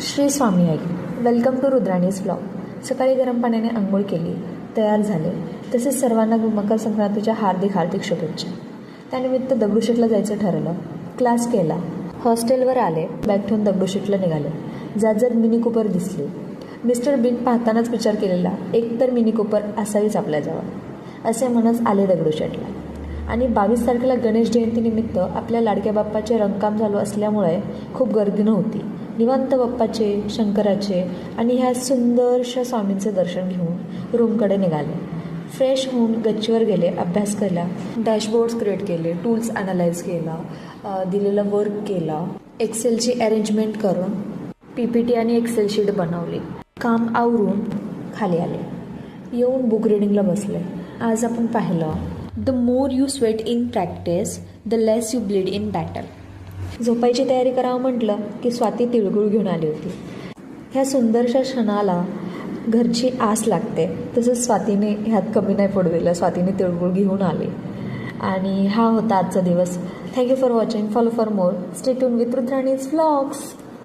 श्री स्वामी आई. Welcome to Rudrani's vlog. सकाळी गरम पाण्याने आंघोळ केली, तयार झाले. तसेच सर्वांना मकर संक्रांतीच्या हार्दिक शुभेच्छा. त्यानिमित्त दगडूशेठला जायचं ठरवलं. क्लास केला. हॉस्टेलवर आले. बॅग ठेवून दगडूशेठला निघाले. जात मिनी कूपर दिसली. मिस्टर बीन पाहतानाच विचार केलेला, एक तर मिनी कूपर असावीच आपल्याजवळ, असे म्हणत आले दगडूशेठला. आणि 22 तारखेला गणेश जयंतीनिमित्त आपल्या लाडक्या बाप्पाचे रंगकाम चालू असल्यामुळे खूप गर्दी नव्हती. निवांत बाप्पाचे, शंकराचे आणि ह्या सुंदरशा स्वामींचे दर्शन घेऊन रूमकडे निघाले. फ्रेश होऊन गच्चीवर गेले. अभ्यास केला. डॅशबोर्ड्स क्रिएट केले. टूल्स ॲनालाइज केला. दिलेलं वर्क केला. एक्सेलची अरेंजमेंट करून PPT आणि एक्सेल शीट बनवली. काम आवरून खाली आले. येऊन बुक रिडिंगला बसले. आज आपण पाहिलं, the more you sweat in practice the less you bleed in battle. झोपायची तयारी करावं म्हटलं की स्वाती तिळगुळ घेऊन आली होती. ह्या सुंदरशा क्षणाला घरची आस लागते. तसंच स्वातीने ह्यात कमी नाही पडू दिलं. स्वातीने तिळगुळ घेऊन आली. आणि हा होता आजचा दिवस. Thank you for watching. Follow for more. Stay tune with Rudrani's vlogs.